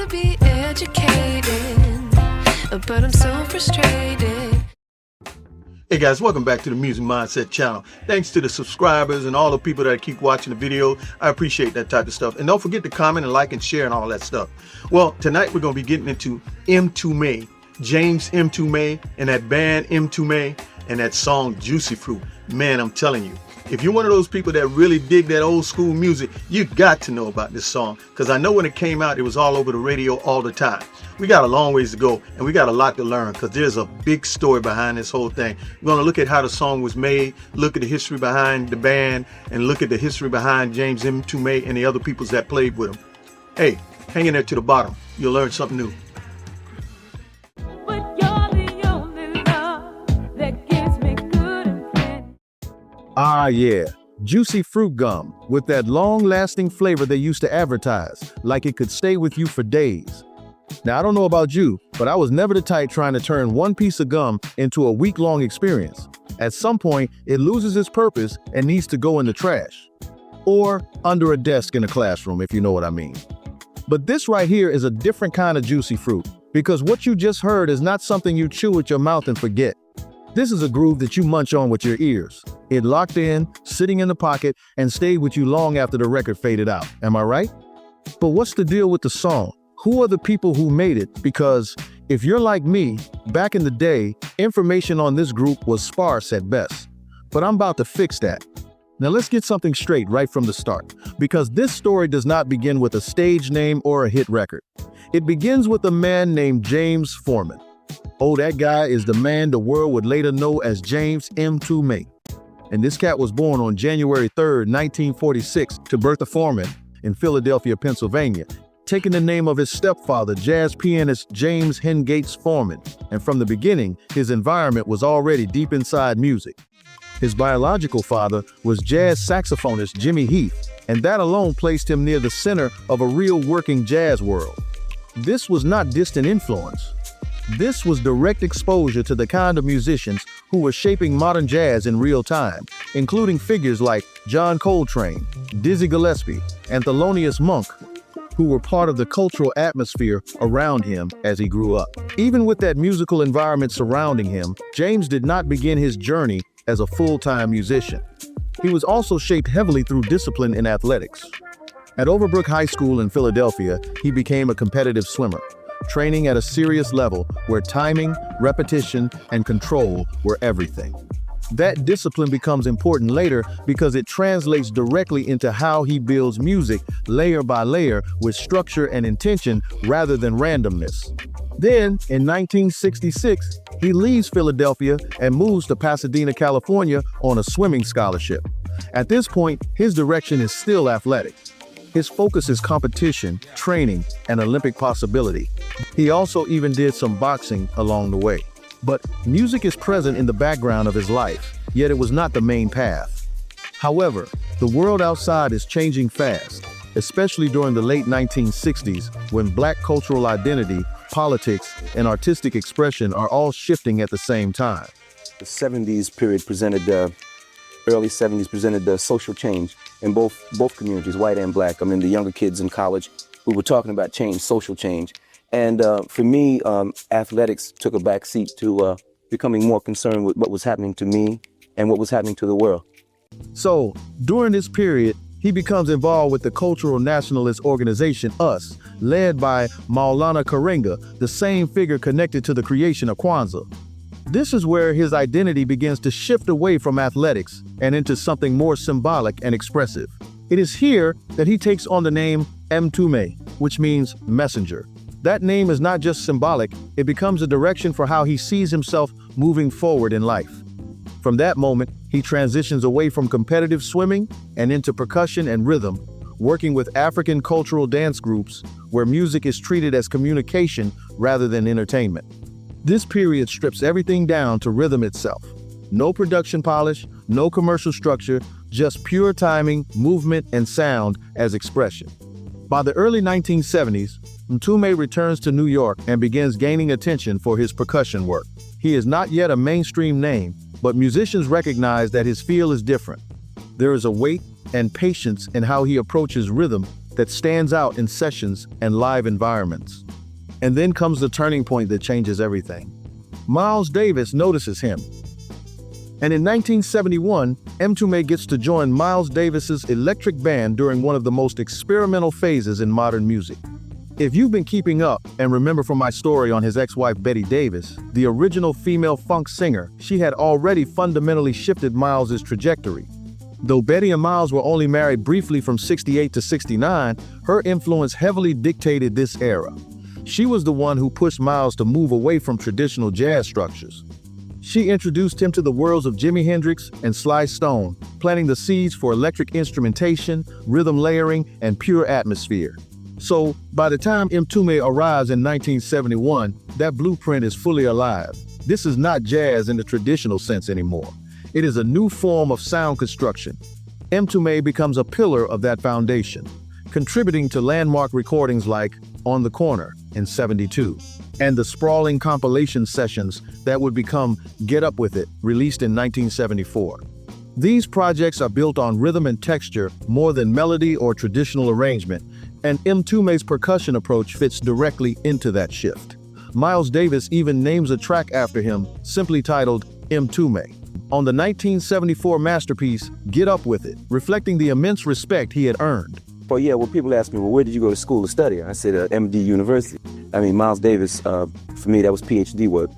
to be educated, but I'm so frustrated. Hey guys, welcome back to the Music Mindset channel. Thanks to the subscribers and all the people that keep watching the video. I appreciate that type of stuff. And don't forget to comment and like and share and all that stuff. Well, tonight we're going to be getting into Mtume, James Mtume, and that band Mtume, and that song Juicy Fruit. Man, I'm telling you, if you're one of those people that really dig that old school music, you got to know about this song, because I know when it came out, it was all over the radio all the time. We got a long ways to go, and we got a lot to learn, because there's a big story behind this whole thing. We're going to look at how the song was made, look at the history behind the band, and look at the history behind James Mtume and the other peoples that played with him. Hey, hang in there to the bottom. You'll learn something new. Ah, yeah, juicy fruit gum with that long-lasting flavor they used to advertise, like it could stay with you for days. Now, I don't know about you, but I was never the type trying to turn one piece of gum into a week-long experience. At some point, it loses its purpose and needs to go in the trash. Or under a desk in a classroom, if you know what I mean. But this right here is a different kind of juicy fruit, because what you just heard is not something you chew with your mouth and forget. This is a groove that you munch on with your ears. It locked in, sitting in the pocket, and stayed with you long after the record faded out. Am I right? But what's the deal with the song? Who are the people who made it? Because if you're like me, back in the day, information on this group was sparse at best. But I'm about to fix that. Now let's get something straight right from the start, because this story does not begin with a stage name or a hit record. It begins with a man named James Foreman. Oh, that guy is the man the world would later know as James Mtume. And this cat was born on January 3rd, 1946, to Bertha Foreman in Philadelphia, Pennsylvania, taking the name of his stepfather, jazz pianist James Hengates Foreman. And from the beginning, his environment was already deep inside music. His biological father was jazz saxophonist Jimmy Heath, and that alone placed him near the center of a real working jazz world. This was not distant influence. This was direct exposure to the kind of musicians who were shaping modern jazz in real time, including figures like John Coltrane, Dizzy Gillespie, and Thelonious Monk, who were part of the cultural atmosphere around him as he grew up. Even with that musical environment surrounding him, James did not begin his journey as a full-time musician. He was also shaped heavily through discipline in athletics. At Overbrook High School in Philadelphia, he became a competitive swimmer, training at a serious level where timing, repetition, and control were everything. That discipline becomes important later because it translates directly into how he builds music layer by layer with structure and intention rather than randomness. Then, in 1966, he leaves Philadelphia and moves to Pasadena, California on a swimming scholarship. At this point, his direction is still athletic. His focus is competition, training, and Olympic possibility. He also even did some boxing along the way. But music is present in the background of his life, yet it was not the main path. However, the world outside is changing fast, especially during the late 1960s, when Black cultural identity, politics, and artistic expression are all shifting at the same time. The 70s period presented early 70s presented the social change in both communities, white and black. I mean, the younger kids in college, we were talking about change, social change. And for me, athletics took a back seat to becoming more concerned with what was happening to me and what was happening to the world. So, during this period, he becomes involved with the cultural nationalist organization US, led by Maulana Karenga, the same figure connected to the creation of Kwanzaa. This is where his identity begins to shift away from athletics and into something more symbolic and expressive. It is here that he takes on the name Mtume, which means messenger. That name is not just symbolic, it becomes a direction for how he sees himself moving forward in life. From that moment, he transitions away from competitive swimming and into percussion and rhythm, working with African cultural dance groups where music is treated as communication rather than entertainment. This period strips everything down to rhythm itself. No production polish, no commercial structure, just pure timing, movement, and sound as expression. By the early 1970s, Mtume returns to New York and begins gaining attention for his percussion work. He is not yet a mainstream name, but musicians recognize that his feel is different. There is a weight and patience in how he approaches rhythm that stands out in sessions and live environments. And then comes the turning point that changes everything. Miles Davis notices him. And in 1971, Mtume gets to join Miles Davis's electric band during one of the most experimental phases in modern music. If you've been keeping up and remember from my story on his ex-wife Betty Davis, the original female funk singer, she had already fundamentally shifted Miles's trajectory. Though Betty and Miles were only married briefly from 68 to 69, her influence heavily dictated this era. She was the one who pushed Miles to move away from traditional jazz structures. She introduced him to the worlds of Jimi Hendrix and Sly Stone, planting the seeds for electric instrumentation, rhythm layering, and pure atmosphere. So, by the time Mtume arrives in 1971, that blueprint is fully alive. This is not jazz in the traditional sense anymore. It is a new form of sound construction. Mtume becomes a pillar of that foundation, contributing to landmark recordings like On the Corner in '72, and the sprawling compilation sessions that would become Get Up With It, released in 1974. These projects are built on rhythm and texture more than melody or traditional arrangement, and Mtume's percussion approach fits directly into that shift. Miles Davis even names a track after him, simply titled Mtume, on the 1974 masterpiece Get Up With It, reflecting the immense respect he had earned. Well, people ask me, well, where did you go to school to study? I said, MD University. Miles Davis, for me, that was PhD work.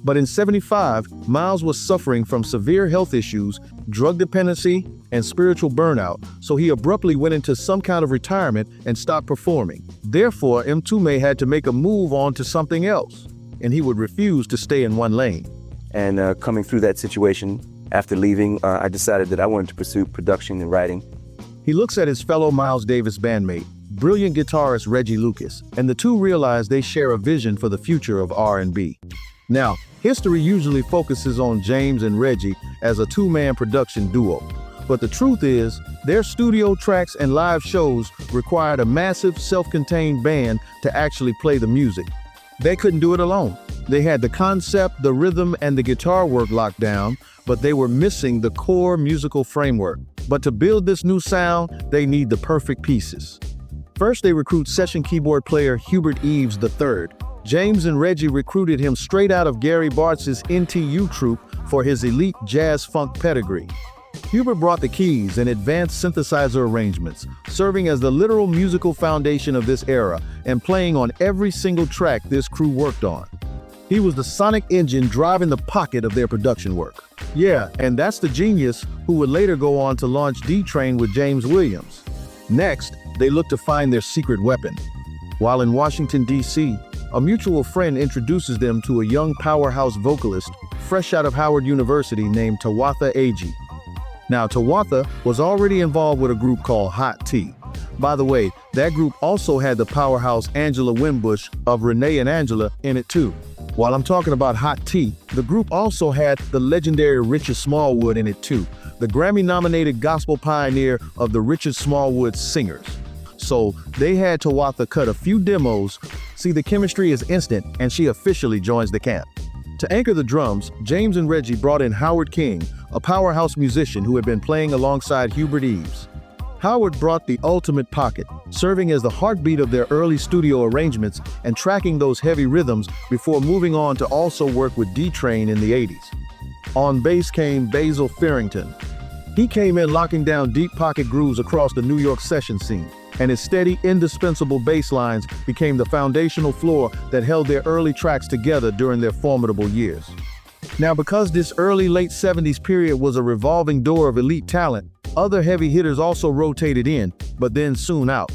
But in '75, Miles was suffering from severe health issues, drug dependency, and spiritual burnout, so he abruptly went into some kind of retirement and stopped performing. Therefore, Mtume had to make a move on to something else, and he would refuse to stay in one lane. And coming through that situation, after leaving, I decided that I wanted to pursue production and writing. He looks at his fellow Miles Davis bandmate, brilliant guitarist Reggie Lucas, and the two realize they share a vision for the future of R&B. Now, history usually focuses on James and Reggie as a two-man production duo, but the truth is, their studio tracks and live shows required a massive, self-contained band to actually play the music. They couldn't do it alone. They had the concept, the rhythm, and the guitar work locked down, but they were missing the core musical framework. But to build this new sound, they need the perfect pieces. First, they recruit session keyboard player Hubert Eaves III. James and Reggie recruited him straight out of Gary Bartz's NTU troupe for his elite jazz funk pedigree. Hubert brought the keys and advanced synthesizer arrangements, serving as the literal musical foundation of this era and playing on every single track this crew worked on. He was the sonic engine driving the pocket of their production work. Yeah, and that's the genius who would later go on to launch D-Train with James Williams. Next, they look to find their secret weapon. While in Washington, D.C., a mutual friend introduces them to a young powerhouse vocalist fresh out of Howard University named Tawatha Agee. Now, Tawatha was already involved with a group called Hot Tea. By the way, that group also had the powerhouse Angela Winbush of Renee and Angela in it too. While I'm talking about Hot Tea, the group also had the legendary Richard Smallwood in it too, the Grammy-nominated gospel pioneer of the Richard Smallwood Singers. So they had Tawatha cut a few demos. See, the chemistry is instant, and she officially joins the camp. To anchor the drums, James and Reggie brought in Howard King, a powerhouse musician who had been playing alongside Hubert Eaves. Howard brought the ultimate pocket, serving as the heartbeat of their early studio arrangements and tracking those heavy rhythms before moving on to also work with D-Train in the '80s. On bass came Basil Farrington. He came in locking down deep pocket grooves across the New York session scene, and his steady, indispensable bass lines became the foundational floor that held their early tracks together during their formidable years. Now, because this early late '70s period was a revolving door of elite talent, other heavy hitters also rotated in, but then soon out.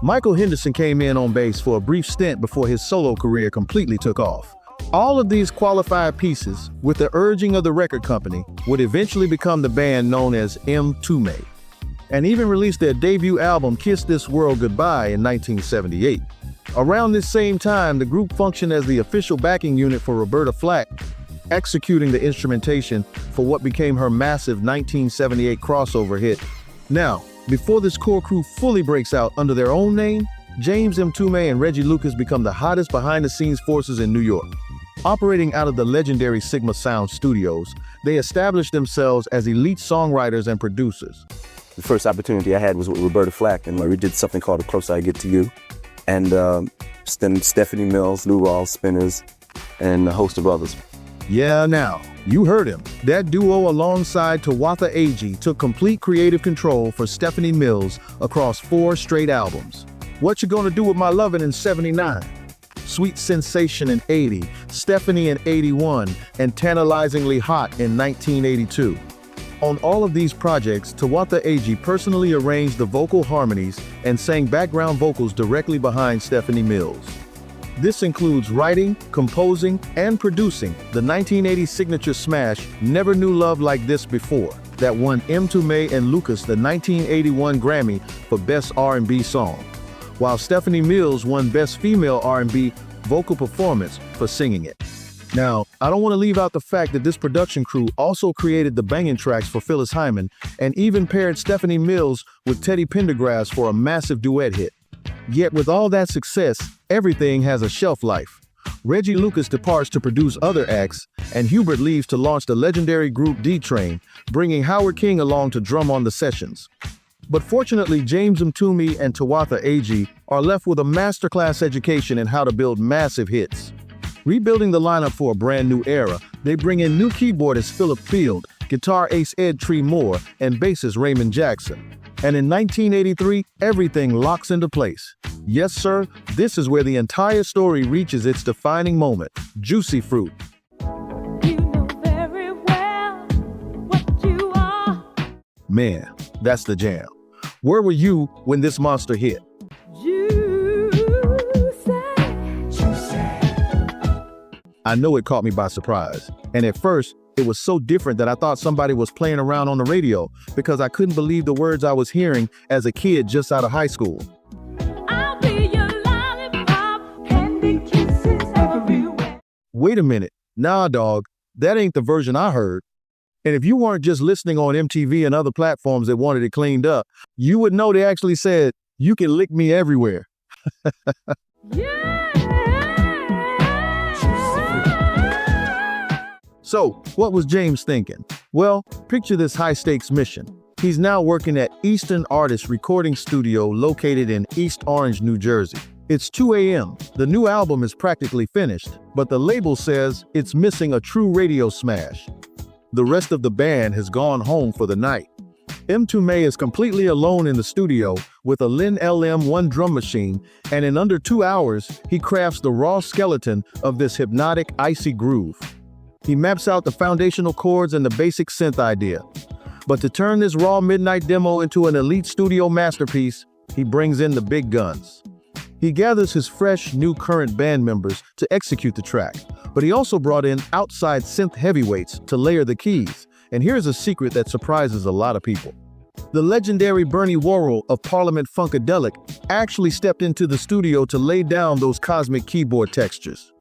Michael Henderson came in on bass for a brief stint before his solo career completely took off. All of these qualified pieces, with the urging of the record company, would eventually become the band known as Mtume, and even released their debut album Kiss This World Goodbye in 1978. Around this same time, the group functioned as the official backing unit for Roberta Flack, executing the instrumentation for what became her massive 1978 crossover hit. Now, before this core crew fully breaks out under their own name, James Mtume and Reggie Lucas become the hottest behind-the-scenes forces in New York. Operating out of the legendary Sigma Sound Studios, they established themselves as elite songwriters and producers. the first opportunity I had was with Roberta Flack, and we did something called The Closer I Get to You. And then Stephanie Mills, Lou Rawls, Spinners, and a host of others. Yeah, now, you heard him. That duo alongside Tawatha Agee took complete creative control for Stephanie Mills across 4 straight albums. What You Gonna Do With My Lovin' in 79, Sweet Sensation in 80, Stephanie in 81, and Tantalizingly Hot in 1982. On all of these projects, Tawatha Agee personally arranged the vocal harmonies and sang background vocals directly behind Stephanie Mills. This includes writing, composing, and producing the 1980 signature smash Never Knew Love Like This Before, that won Mtume and Lucas the 1981 Grammy for Best R&B Song, while Stephanie Mills won Best Female R&B Vocal Performance for singing it. Now, I don't want to leave out the fact that this production crew also created the banging tracks for Phyllis Hyman and even paired Stephanie Mills with Teddy Pendergrass for a massive duet hit. Yet with all that success, everything has a shelf life. Reggie Lucas departs to produce other acts, and Hubert leaves to launch the legendary group D-Train, bringing Howard King along to drum on the sessions. But fortunately, James Mtume and Tawatha Agee are left with a masterclass education in how to build massive hits. Rebuilding the lineup for a brand new era, they bring in new keyboardist Philip Field, guitar ace Ed Tree Moore, and bassist Raymond Jackson. And in 1983, everything locks into place. Yes, sir, this is where the entire story reaches its defining moment, Juicy Fruit. You know very well what you are. Man, that's the jam. Where were you when this monster hit? I know it caught me by surprise, and at first, it was so different that I thought somebody was playing around on the radio because I couldn't believe the words I was hearing as a kid just out of high school. I'll be your lollipop, candy kisses everywhere. Wait a minute, nah dog, that ain't the version I heard. And if you weren't just listening on MTV and other platforms that wanted it cleaned up, you would know they actually said, "You can lick me everywhere." Yeah. So, what was James thinking? Well, picture this high-stakes mission. He's now working at Eastern Artists Recording Studio located in East Orange, New Jersey. It's 2 a.m. The new album is practically finished, but the label says it's missing a true radio smash. The rest of the band has gone home for the night. Mtume is completely alone in the studio with a Lin LM1 drum machine, and in under 2 hours, he crafts the raw skeleton of this hypnotic, icy groove. He maps out the foundational chords and the basic synth idea. But to turn this raw midnight demo into an elite studio masterpiece, he brings in the big guns. He gathers his fresh, new current band members to execute the track, but he also brought in outside synth heavyweights to layer the keys. And here's a secret that surprises a lot of people. The legendary Bernie Worrell of Parliament Funkadelic actually stepped into the studio to lay down those cosmic keyboard textures.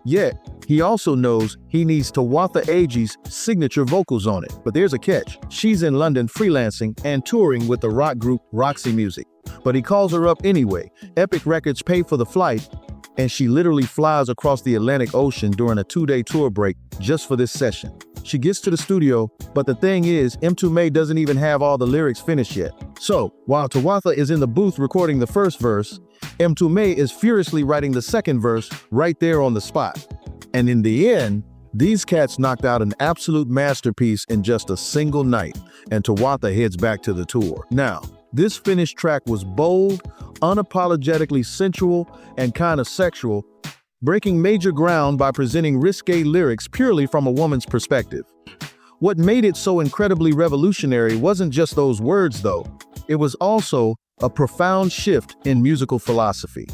Yet, he also knows he needs Tawatha Agee's signature vocals on it. But there's a catch. She's in London freelancing and touring with the rock group Roxy Music. But he calls her up anyway. Epic Records pay for the flight, and she literally flies across the Atlantic Ocean during a 2-day tour break just for this session. She gets to the studio, but the thing is, Mtume doesn't even have all the lyrics finished yet. So, while Tawatha is in the booth recording the first verse, Mtume is furiously writing the second verse right there on the spot. And in the end, these cats knocked out an absolute masterpiece in just a single night, and Tawatha heads back to the tour. Now, this finished track was bold, unapologetically sensual, and kind of sexual, breaking major ground by presenting risque lyrics purely from a woman's perspective. What made it so incredibly revolutionary wasn't just those words, though. It was also a profound shift in musical philosophy.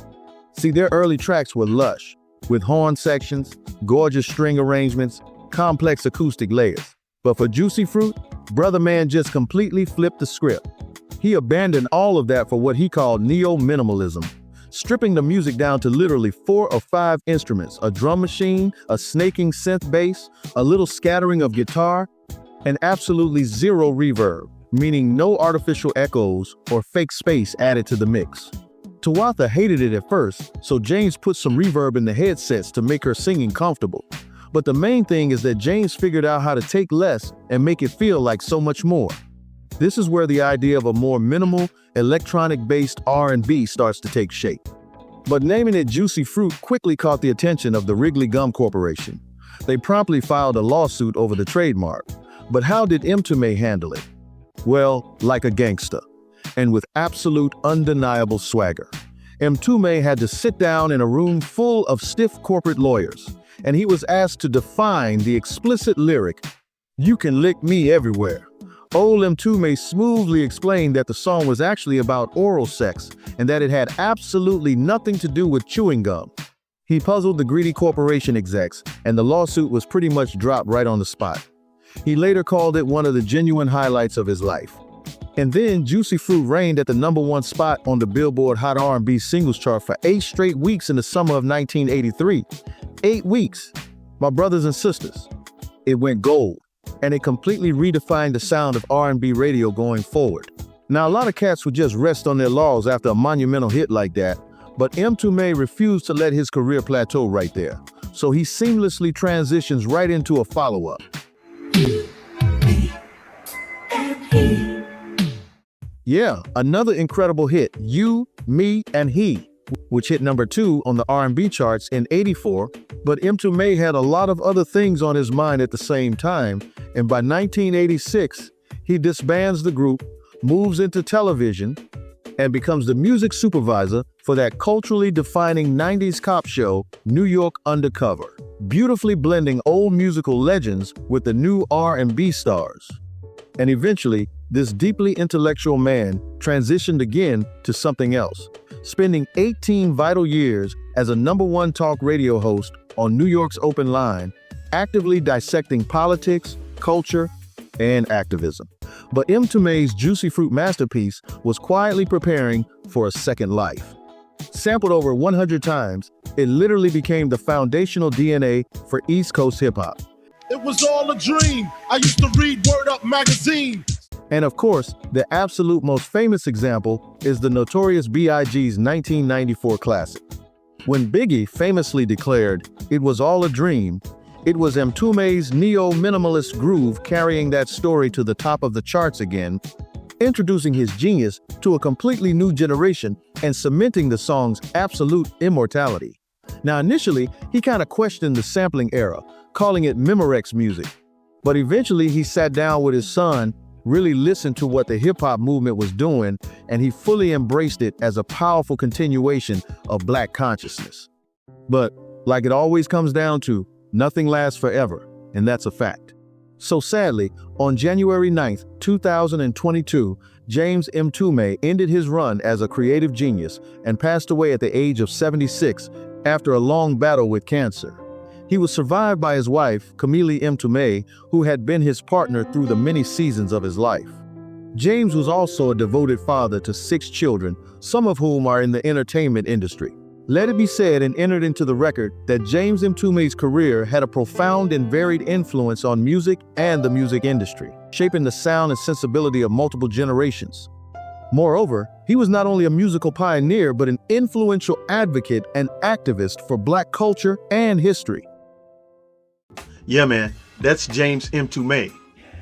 See, their early tracks were lush, with horn sections, gorgeous string arrangements, complex acoustic layers. But for Juicy Fruit, Brother Man just completely flipped the script. He abandoned all of that for what he called neo-minimalism, stripping the music down to literally 4 or 5 instruments, a drum machine, a snaking synth bass, a little scattering of guitar, and absolutely zero reverb, meaning no artificial echoes or fake space added to the mix. Tawatha hated it at first, so James put some reverb in the headsets to make her singing comfortable. But the main thing is that James figured out how to take less and make it feel like so much more. This is where the idea of a more minimal, electronic-based R&B starts to take shape. But naming it Juicy Fruit quickly caught the attention of the Wrigley Gum Corporation. They promptly filed a lawsuit over the trademark. But how did Mtume handle it? Well, like a gangster, and with absolute undeniable swagger. Mtume had to sit down in a room full of stiff corporate lawyers, and he was asked to define the explicit lyric, "You can lick me everywhere." Old Mtume smoothly explained that the song was actually about oral sex and that it had absolutely nothing to do with chewing gum. He puzzled the greedy corporation execs, and the lawsuit was pretty much dropped right on the spot. He later called it one of the genuine highlights of his life. And then Juicy Fruit reigned at the #1 spot on the Billboard Hot R&B Singles Chart for 8 straight weeks in the summer of 1983. 8 weeks. My brothers and sisters, it went gold, and it completely redefined the sound of R&B radio going forward. Now, a lot of cats would just rest on their laurels after a monumental hit like that, but Mtume refused to let his career plateau right there. So he seamlessly transitions right into a follow-up. Yeah, another incredible hit, You, Me, and He, which hit #2 on the R&B charts in '84, but Mtume had a lot of other things on his mind at the same time, and by 1986, he disbands the group, moves into television, and becomes the music supervisor for that culturally defining 90s cop show, New York Undercover, beautifully blending old musical legends with the new R&B stars. And eventually, this deeply intellectual man transitioned again to something else, spending 18 vital years as a #1 talk radio host on New York's Open Line, actively dissecting politics, culture, and activism. But Mtume's Juicy Fruit masterpiece was quietly preparing for a second life. Sampled over 100 times, it literally became the foundational DNA for East Coast hip-hop. It was all a dream. I used to read Word Up magazine. And of course, the absolute most famous example is the Notorious B I G's 1994 classic. When Biggie famously declared, "It was all a dream," it was Mtume's neo-minimalist groove carrying that story to the top of the charts again, introducing his genius to a completely new generation and cementing the song's absolute immortality. Now, initially, he kind of questioned the sampling era, calling it Memorex music. But eventually, he sat down with his son, really listened to what the hip-hop movement was doing, and he fully embraced it as a powerful continuation of Black consciousness. But, like it always comes down to, nothing lasts forever, and that's a fact. So sadly, on January 9th, 2022, James Mtume ended his run as a creative genius and passed away at the age of 76 after a long battle with cancer. He was survived by his wife, Camille Mtume, who had been his partner through the many seasons of his life. James was also a devoted father to 6 children, some of whom are in the entertainment industry. Let it be said and entered into the record that James Mtume's career had a profound and varied influence on music and the music industry, shaping the sound and sensibility of multiple generations. Moreover, he was not only a musical pioneer, but an influential advocate and activist for Black culture and history. Yeah, man, that's James Mtume,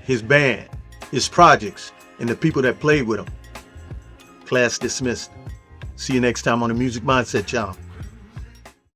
his band, his projects, and the people that played with him. Class dismissed. See you next time on the Music Mindset Channel.